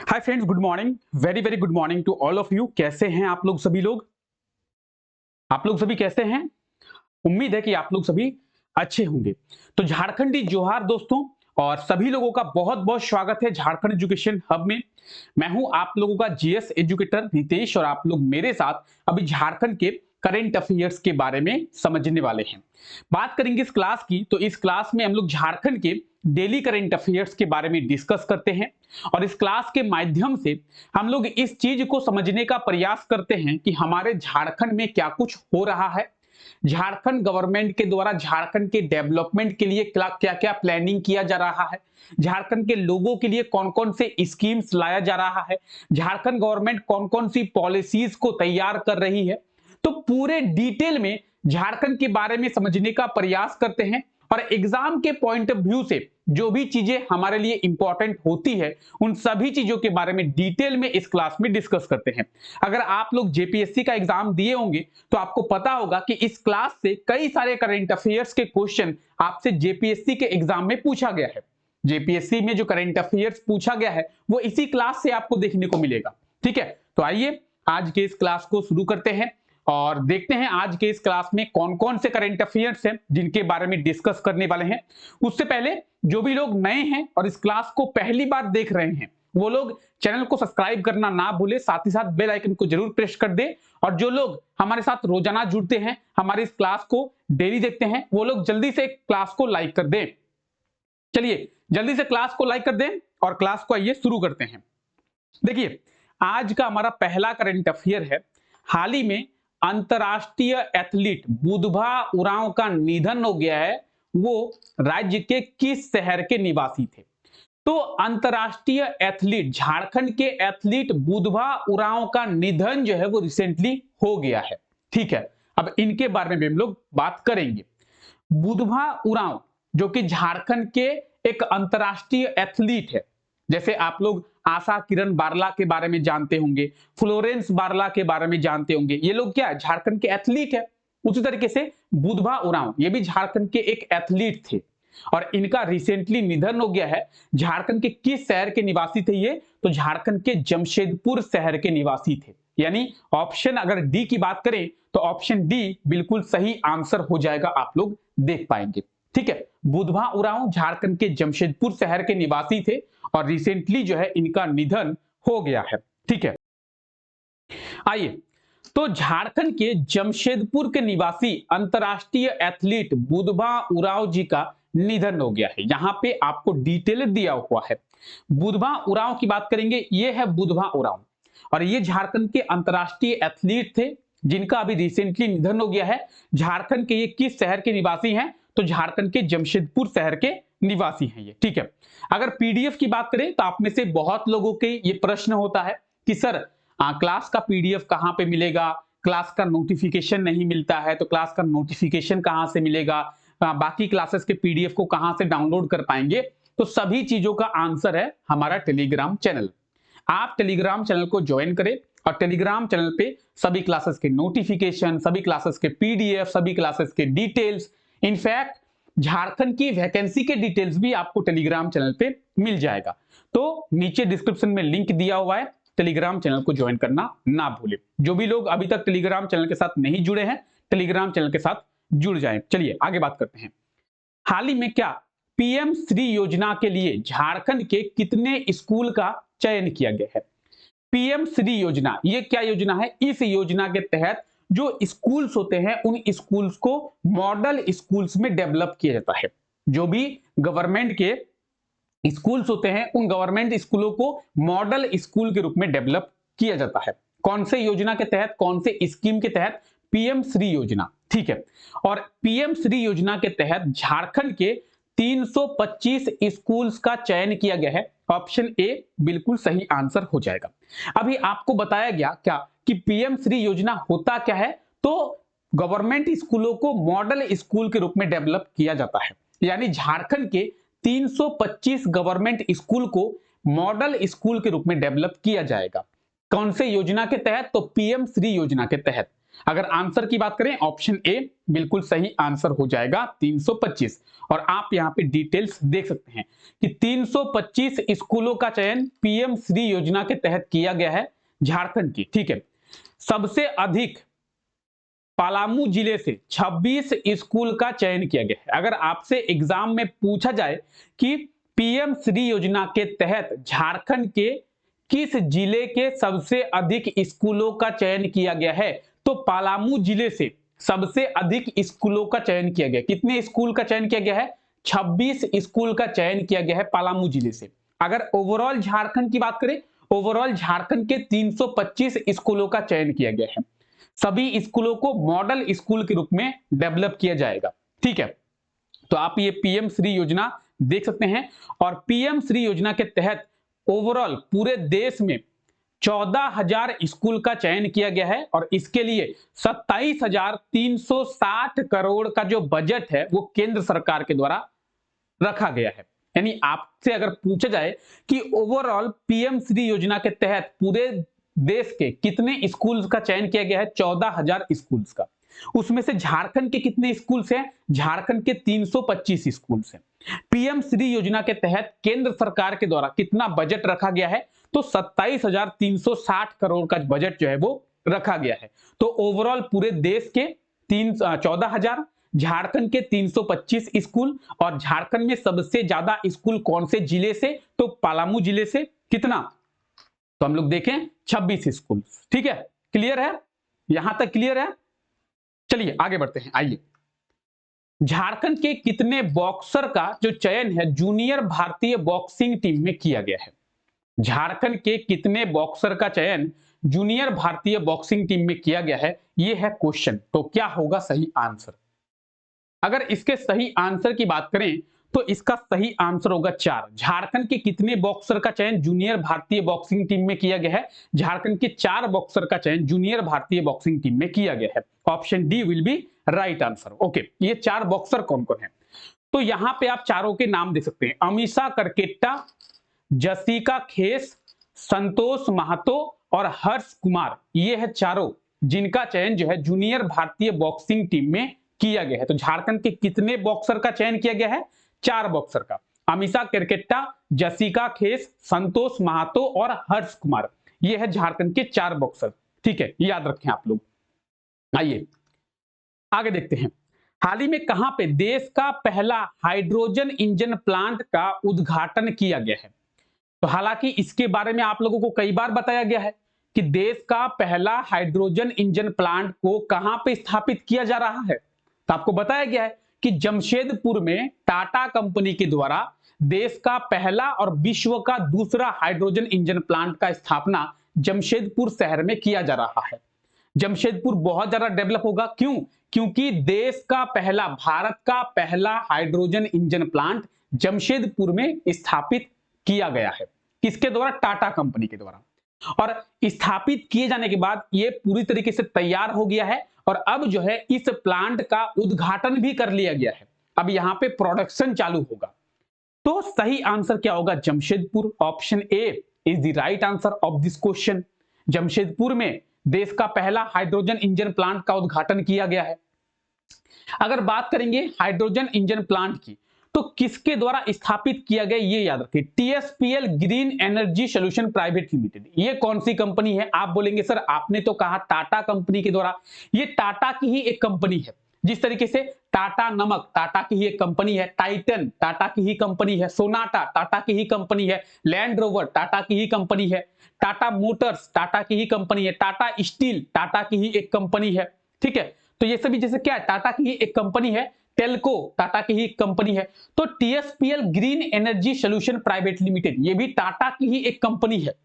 Hi friends, good morning. Very very good morning to all of you. कैसे हैं आप लोग सभी लोग? आप लोग सभी कैसे हैं? उम्मीद है कि आप लोग सभी अच्छे होंगे। तो झारखंडी जोहार दोस्तों, और सभी लोगों का बहुत बहुत स्वागत है झारखंड एजुकेशन हब में। मैं हूं आप लोगों का जीएस एजुकेटर नितेश, और आप लोग मेरे साथ अभी झारखंड के करंट अफेयर्स के बारे में समझने वाले हैं। बात करेंगे इस क्लास की, तो इस क्लास में हम लोग झारखंड के डेली करंट अफेयर्स के बारे में डिस्कस करते हैं, और इस क्लास के माध्यम से हम लोग इस चीज को समझने का प्रयास करते हैं कि हमारे झारखंड में क्या कुछ हो रहा है, झारखंड गवर्नमेंट के द्वारा झारखंड के डेवलपमेंट के लिए क्या क्या प्लानिंग किया जा रहा है, झारखंड के लोगों के लिए कौन कौन से स्कीम्स लाया जा रहा है, झारखंड गवर्नमेंट कौन कौन सी पॉलिसीज को तैयार कर रही है। तो पूरे डिटेल में झारखंड के बारे में समझने का प्रयास करते हैं, और एग्जाम के पॉइंट ऑफ व्यू से जो भी चीजें हमारे लिए इंपॉर्टेंट होती है उन सभी चीजों के बारे में डिटेल में इस क्लास में डिस्कस करते हैं। अगर आप लोग जेपीएससी का एग्जाम दिए होंगे तो आपको पता होगा कि इस क्लास से कई सारे करंट अफेयर्स के क्वेश्चन आपसे जेपीएससी के एग्जाम में पूछा गया है। जेपीएससी में जो करंट अफेयर्स पूछा गया है वो इसी क्लास से आपको देखने को मिलेगा। ठीक है, तो आइए आज के इस क्लास को शुरू करते हैं और देखते हैं आज के इस क्लास में कौन कौन से करंट अफेयर्स हैं जिनके बारे में डिस्कस करने वाले हैं। उससे पहले जो भी लोग नए हैं और इस क्लास को पहली बार देख रहे हैं वो लोग चैनल को सब्सक्राइब करना ना भूले, साथ ही साथ बेल आइकन को जरूर प्रेस कर दे। और जो लोग हमारे साथ रोजाना जुड़ते हैं, हमारे इस क्लास को डेली देखते हैं, वो लोग जल्दी से क्लास को लाइक कर दें। चलिए जल्दी से क्लास को लाइक कर दें और क्लास को आइए शुरू करते हैं। देखिए आज का हमारा पहला करंट अफेयर है। हाल ही में अंतरराष्ट्रीय एथलीट बुधभा उरांव का निधन हो गया है। वो राज्य के किस शहर के निवासी थे? तो अंतरराष्ट्रीय एथलीट, झारखंड के एथलीट बुधभा उरांव का निधन जो है वो रिसेंटली हो गया है। ठीक है, अब इनके बारे में भी हम लोग बात करेंगे। बुधभा उरांव जो कि झारखंड के एक अंतरराष्ट्रीय एथलीट है। जैसे आप लोग आशा किरण बारला के बारे में जानते होंगे, फ्लोरेंस बारला के बारे में जानते होंगे, ये लोग क्या झारखंड के एथलीट है। उसी तरीके से बुधभा उरांव ये भी झारखंड के एक एथलीट थे और इनका रिसेंटली निधन हो गया है। झारखंड के किस शहर के निवासी थे ये? तो झारखंड के जमशेदपुर शहर के निवासी थे। यानी ऑप्शन अगर डी की बात करें तो ऑप्शन डी बिल्कुल सही आंसर हो जाएगा, आप लोग देख पाएंगे। ठीक है, बुधभा उरांव झारखंड के जमशेदपुर शहर के निवासी थे और रिसेंटली जो है इनका निधन हो गया है। ठीक है, आइए तो झारखंड के जमशेदपुर के निवासी अंतरराष्ट्रीय एथलीट बुधभा उरांव जी का निधन हो गया है। यहां पे आपको डिटेल दिया हुआ है। बुधभा उरांव की बात करेंगे, ये है बुधभा उरांव और ये झारखंड के अंतरराष्ट्रीय एथलीट थे जिनका अभी रिसेंटली निधन हो गया है। झारखंड के ये किस शहर के निवासी हैं? तो झारखंड के जमशेदपुर शहर के निवासी हैं ये। ठीक है, अगर पीडीएफ की बात करें तो आप में से बहुत लोगों के ये प्रश्न होता है कि सर क्लास का पीडीएफ कहां पे मिलेगा, क्लास का नोटिफिकेशन नहीं मिलता है तो क्लास का नोटिफिकेशन कहां से मिलेगा, बाकी क्लासेस के पीडीएफ को कहां से डाउनलोड कर पाएंगे? तो सभी चीजों का आंसर है हमारा टेलीग्राम चैनल। आप टेलीग्राम चैनल को ज्वाइन करें और टेलीग्राम चैनल पे सभी क्लासेस के नोटिफिकेशन, सभी क्लासेस के पीडीएफ, सभी क्लासेस के डिटेल्स, इनफैक्ट झारखंड की वैकेंसी के डिटेल्स भी आपको टेलीग्राम चैनल पे मिल जाएगा। तो नीचे डिस्क्रिप्शन में लिंक दिया हुआ है, टेलीग्राम चैनल को ज्वाइन करना ना भूलें। जो भी लोग अभी तक टेलीग्राम चैनल के साथ नहीं जुड़े हैं, टेलीग्राम चैनल के साथ जुड़ जाएं। चलिए आगे बात करते हैं। हाल ही में क्या पीएम श्री योजना के लिए झारखंड के कितने स्कूल का चयन किया गया है? पीएम श्री योजना ये क्या योजना है? इस योजना के तहत जो स्कूल्स होते हैं उन स्कूल्स को मॉडल स्कूल्स में डेवलप किया जाता है। जो भी गवर्नमेंट के स्कूल्स होते हैं उन गवर्नमेंट स्कूलों को मॉडल स्कूल के रूप में डेवलप किया जाता है। कौन से योजना के तहत, कौन से स्कीम के तहत? पीएम श्री योजना। ठीक है, और पीएम श्री योजना के तहत झारखंड के 325 स्कूल्स का चयन किया गया है। ऑप्शन ए बिल्कुल सही आंसर हो जाएगा। अभी आपको बताया गया क्या कि पीएम श्री योजना होता क्या है? तो गवर्नमेंट स्कूलों को मॉडल स्कूल के रूप में डेवलप किया जाता है। यानी झारखंड के 325 गवर्नमेंट स्कूल को मॉडल स्कूल के रूप में डेवलप किया जाएगा। कौन से योजना के तहत? तो पीएम श्री योजना के तहत। अगर आंसर की बात करें ऑप्शन ए बिल्कुल सही आंसर हो जाएगा 325। और आप यहां पे डिटेल्स देख सकते हैं कि 325 स्कूलों का चयन पीएम श्री योजना के तहत किया गया है झारखंड की। ठीक है, सबसे अधिक पलामू जिले से 26 स्कूल का चयन किया गया है। अगर आपसे एग्जाम में पूछा जाए कि पीएम श्री योजना के तहत झारखंड के किस जिले के सबसे अधिक स्कूलों का चयन किया गया है, तो पलामू जिले से सबसे अधिक स्कूलों का चयन किया गया। कितने स्कूल का चयन किया गया है? 26 स्कूल का चयन किया गया है पलामू जिले से। अगर ओवरऑल झारखंड की बात करें, ओवरऑल झारखंड के 325 स्कूलों का चयन किया गया है। सभी स्कूलों को मॉडल स्कूल के रूप में डेवलप किया जाएगा। ठीक है, तो आप ये पीएम श्री योजना देख सकते हैं। और पीएम श्री योजना के तहत ओवरऑल पूरे देश में 14,000 स्कूल का चयन किया गया है और इसके लिए 27,360 करोड़ का जो बजट है वो केंद्र सरकार के द्वारा रखा गया है। यानी आपसे अगर पूछा जाए कि ओवरऑल पीएम श्री योजना के तहत पूरे देश के कितने स्कूल्स का चयन किया गया है? 14,000 स्कूल्स का। उसमें से झारखंड के कितने स्कूल्स हैं? झारखंड के 325 स्कूल्स हैं। पीएम श्री योजना के तहत केंद्र सरकार के द्वारा कितना बजट रखा गया है? तो 27,360 करोड़ का बजट जो है वो रखा गया है। तो ओवरऑल पूरे देश के 14,000, झारखंड के 325 स्कूल। और झारखंड में सबसे ज्यादा स्कूल कौन से जिले से? तो पलामू जिले से। कितना? तो हम लोग देखें 26 स्कूल। ठीक है, क्लियर है? यहां तक क्लियर है? चलिए आगे बढ़ते हैं। आइए, झारखंड के कितने बॉक्सर का जो चयन है जूनियर भारतीय बॉक्सिंग टीम में किया गया है? झारखंड के कितने बॉक्सर का चयन जूनियर भारतीय बॉक्सिंग टीम में किया गया है, यह है क्वेश्चन। तो क्या होगा सही आंसर? अगर इसके सही आंसर की बात करें तो इसका सही आंसर होगा 4। झारखंड के कितने बॉक्सर का चयन जूनियर भारतीय बॉक्सिंग टीम में किया गया है? झारखंड के 4 बॉक्सर का चयन जूनियर भारतीय बॉक्सिंग टीम में किया गया है। Option D will be right answer. Okay, ये 4 बॉक्सर कौन कौन है? तो यहां पे आप चारों के नाम दे सकते हैं। अमीषा करकेट्टा, जसिका खेस, संतोष महतो और हर्ष कुमार। ये है चारों जिनका चयन जो है जूनियर भारतीय बॉक्सिंग टीम में किया गया है। तो झारखंड के कितने बॉक्सर का चयन किया गया है? 4 बॉक्सर का। अमीषा करकेट्टा, जसिका खेस, संतोष महतो और हर्ष कुमार। ये है झारखंड के 4 बॉक्सर। ठीक है, याद रखें आप लोग। आइए आगे देखते हैं। हाल ही में कहां पे देश का पहला हाइड्रोजन इंजन प्लांट का उद्घाटन किया गया है? तो हालांकि इसके बारे में आप लोगों को कई बार बताया गया है कि देश का पहला हाइड्रोजन इंजन प्लांट को कहां पे स्थापित किया जा रहा है। तो आपको बताया गया है कि जमशेदपुर में टाटा कंपनी के द्वारा देश का पहला और विश्व का दूसरा हाइड्रोजन इंजन प्लांट का स्थापना जमशेदपुर शहर में किया जा रहा है। जमशेदपुर बहुत ज्यादा डेवलप होगा। क्यों? क्योंकि देश का पहला, भारत का पहला हाइड्रोजन इंजन प्लांट जमशेदपुर में स्थापित किया गया है। किसके द्वारा? टाटा कंपनी के द्वारा। और स्थापित किए जाने के बाद ये पूरी तरीके से तैयार हो गया है और अब जो है इस प्लांट का उद्घाटन भी कर लिया गया है। अब यहां पे प्रोडक्शन चालू होगा। तो सही आंसर क्या होगा? Jamshedpur. Option A is the right answer of this question. Jamshedpur में देश का पहला हाइड्रोजन इंजन प्लांट का उद्घाटन किया गया है। अगर बात करेंगे हाइड्रोजन इंजन प्लांट की, तो किसके द्वारा स्थापित किया गया ये याद रखिए। TSPL green energy solution private limited. ये कौन सी कंपनी है? आप बोलेंगे सर आपने तो कहा टाटा कंपनी के द्वारा। ये टाटा की ही एक कंपनी है। जिस तरीके से टाटा नमक टाटा की ही एक कंपनी है, टाइटन टाटा की ही कंपनी है, सोनाटा टाटा की ही कंपनी है, लैंड रोवर टाटा की ही कंपनी है, टाटा मोटर्स टाटा की ही कंपनी है, टाटा स्टील टाटा की ही एक कंपनी है। ठीक है, तो ये सभी जैसे क्या है, टाटा की ही एक कंपनी है, टेल्को टाटा की ही कंपनी है। तो TSPL green energy solution private limited ये भी टाटा की ही एक कंपनी है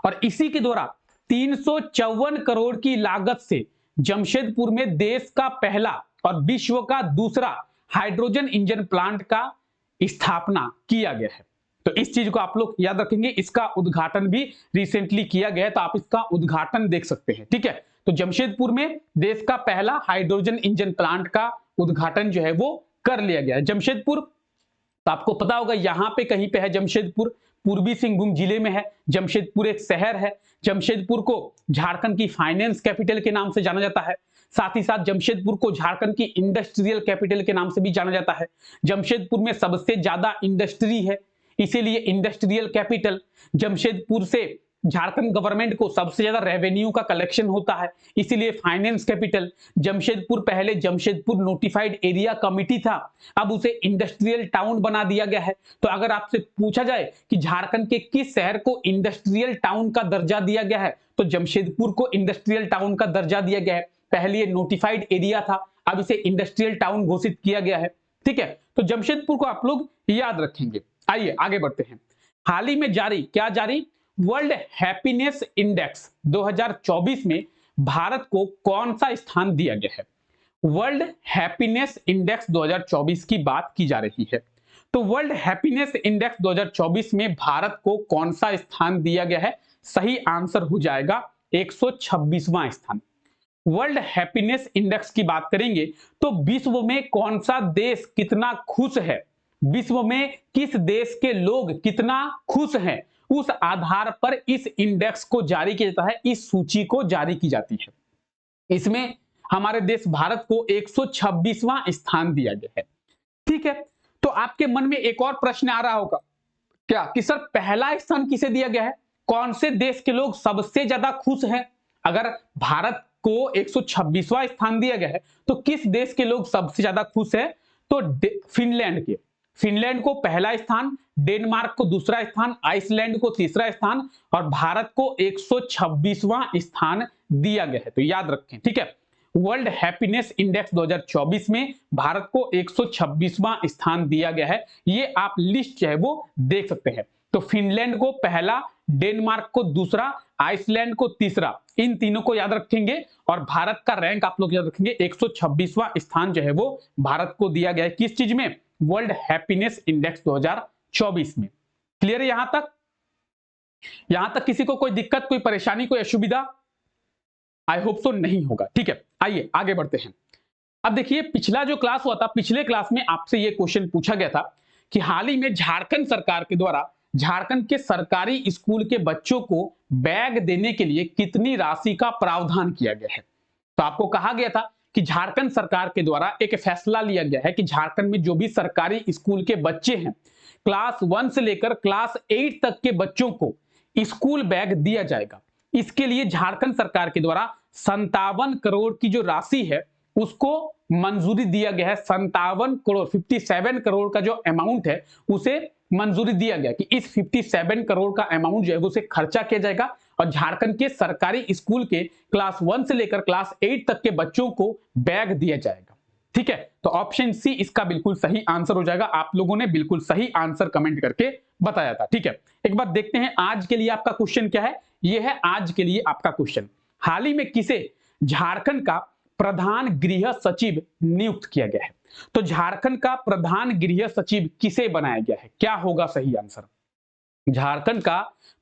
और इसी के द्वारा 354 करोड़ की लागत से जमशेदपुर में देश का पहला और विश्व का दूसरा हाइड्रोजन इंजन प्लांट का स्थापना किया गया है। तो इस चीज को आप लोग याद रखेंगे। इसका उद्घाटन भी रिसेंटली किया गया है, तो आप इसका उद्घाटन देख सकते हैं। ठीक है, तो जमशेदपुर में देश का पहला हाइड्रोजन इंजन प्लांट का उद्घाटन जो है वो कर लिया गया है। जमशेदपुर, तो आपको पता होगा यहां पे कहीं पे है जमशेदपुर, पूर्वी सिंहभूम जिले में है। जमशेदपुर एक शहर है। जमशेदपुर को झारखंड की फाइनेंस कैपिटल के नाम से जाना जाता है। साथ ही साथ जमशेदपुर को झारखंड की इंडस्ट्रियल कैपिटल के नाम से भी जाना जाता है। जमशेदपुर में सबसे ज्यादा इंडस्ट्री है, इसीलिए इंडस्ट्रियल कैपिटल। जमशेदपुर से झारखंड गवर्नमेंट को सबसे ज्यादा रेवेन्यू का कलेक्शन होता है, इसीलिए फाइनेंस कैपिटल। जमशेदपुर पहले जमशेदपुर नोटिफाइड एरिया कमिटी था, अब उसे इंडस्ट्रियल टाउन बना दिया गया है। तो अगर आपसे पूछा जाए कि झारखंड के किस शहर को इंडस्ट्रियल टाउन का दर्जा दिया गया है, तो जमशेदपुर को इंडस्ट्रियल टाउन का दर्जा दिया गया है। पहले ये नोटिफाइड एरिया था, अब इसे इंडस्ट्रियल टाउन घोषित किया गया है। ठीक है, तो जमशेदपुर को आप लोग याद रखेंगे। आइए आगे बढ़ते हैं। हाल ही में जारी, क्या जारी, वर्ल्ड हैप्पीनेस इंडेक्स 2024 में भारत को कौन सा स्थान दिया गया है? वर्ल्ड हैप्पीनेस इंडेक्स 2024 की बात की जा रही है। तो वर्ल्ड हैप्पीनेस इंडेक्स 2024 में भारत को कौन सा स्थान दिया गया है? सही आंसर हो जाएगा 126वां स्थान। वर्ल्ड हैप्पीनेस इंडेक्स की बात करेंगे तो विश्व में कौन सा देश कितना खुश है, विश्व में किस देश के लोग कितना खुश हैं, उस आधार पर इस इंडेक्स को जारी किया जाता है, इस सूची को जारी की जाती है। इसमें हमारे देश भारत को 126वां स्थान दिया गया है। ठीक है, तो आपके मन में एक और प्रश्न आ रहा होगा क्या कि सर पहला स्थान किसे दिया गया है, कौन से देश के लोग सबसे ज्यादा खुश हैं? अगर भारत को 126वां स्थान दिया गया है तो किस देश के लोग सबसे ज्यादा खुश है? तो फिनलैंड के, फिनलैंड को पहला स्थान, डेनमार्क को दूसरा स्थान, आइसलैंड को तीसरा स्थान और भारत को 126वां स्थान दिया गया है। तो याद रखें, ठीक है, वर्ल्ड हैप्पीनेस इंडेक्स 2024 में भारत को 126वां स्थान दिया गया है। ये आप लिस्ट जो है वो देख सकते हैं। तो फिनलैंड को पहला, डेनमार्क को दूसरा, आइसलैंड को तीसरा, इन तीनों को याद रखेंगे और भारत का रैंक आप लोग याद रखेंगे। 126वां स्थान जो है वो भारत को दिया गया है, किस चीज में? वर्ल्ड हैप्पीनेस इंडेक्स 2024 में। क्लियर है यहां तक? यहां तक किसी को कोई दिक्कत, कोई परेशानी, कोई असुविधा? आई होप सो नहीं होगा। ठीक है, आइए आगे बढ़ते हैं। अब देखिए, पिछला जो क्लास हुआ था, पिछले क्लास में आपसे यह क्वेश्चन पूछा गया था कि हाल ही में झारखंड सरकार के द्वारा झारखंड के सरकारी स्कूल के बच्चों को बैग देने के लिए कितनी राशि का प्रावधान किया गया है? तो आपको कहा गया था कि झारखंड सरकार के द्वारा एक फैसला लिया गया है कि झारखंड में जो भी सरकारी स्कूल के बच्चे हैं, क्लास 1 से लेकर क्लास 8 तक के बच्चों को स्कूल बैग दिया जाएगा। इसके लिए झारखंड सरकार के द्वारा 57 करोड़ की जो राशि है उसको मंजूरी दिया गया है। 57 करोड़, 57 करोड़ का जो अमाउंट है उसे मंजूरी दिया गया कि इस 57 करोड़ का अमाउंट जो है उसे खर्चा किया जाएगा और झारखंड के सरकारी स्कूल के क्लास 1 से लेकर क्लास 8 तक के बच्चों को बैग दिया जाएगा। ठीक है, तो ऑप्शन सी इसका बिल्कुल सही आंसर हो जाएगा। आप लोगों ने बिल्कुल सही आंसर कमेंट करके बताया था। ठीक है, एक बार देखते हैं आज के लिए आपका क्वेश्चन क्या है। यह है आज के लिए आपका क्वेश्चन, हाल ही में किसे झारखंड का प्रधान गृह सचिव नियुक्त किया गया है? तो झारखंड का प्रधान गृह सचिव किसे बनाया गया है? क्या होगा सही आंसर? झारखंड का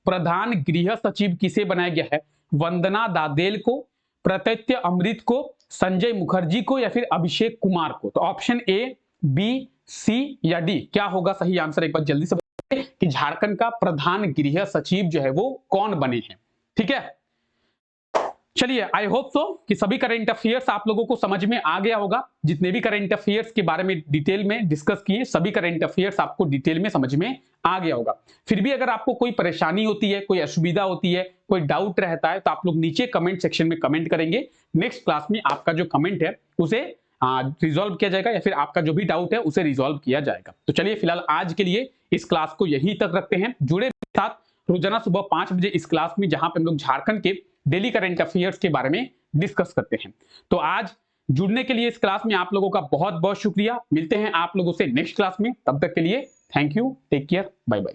प्रधान गृह सचिव किसे बनाया गया है? वंदना दादेल को, प्रत्यय अमृत को, संजय मुखर्जी को या फिर अभिषेक कुमार को? तो ऑप्शन ए, बी, सी या डी, क्या होगा सही आंसर? एक बार जल्दी से बताइए कि झारखंड का प्रधान गृह सचिव जो है वो कौन बने हैं। ठीक है, चलिए, आई होप सो कि सभी करंट अफेयर्स आप लोगों को समझ में आ गया होगा। जितने भी करंट अफेयर्स के बारे में डिटेल में डिस्कस किए, सभी करंट अफेयर्स आपको डिटेल में समझ में आ गया होगा। फिर भी अगर आपको कोई परेशानी होती है, कोई असुविधा होती है, कोई डाउट रहता है तो आप लोग नीचे कमेंट सेक्शन में कमेंट करेंगे। नेक्स्ट क्लास में आपका जो कमेंट है उसे रिजॉल्व किया जाएगा या फिर आपका जो भी डाउट है उसे रिजॉल्व किया जाएगा। तो चलिए फिलहाल आज के लिए इस क्लास को यहीं तक रखते हैं। जुड़े साथ रोजाना सुबह 5 बजे इस क्लास में, जहां पे हम लोग झारखंड के डेली करंट अफेयर्स के बारे में डिस्कस करते हैं। तो आज जुड़ने के लिए इस क्लास में आप लोगों का बहुत बहुत शुक्रिया। मिलते हैं आप लोगों से नेक्स्ट क्लास में, तब तक के लिए thank you, take care, bye bye.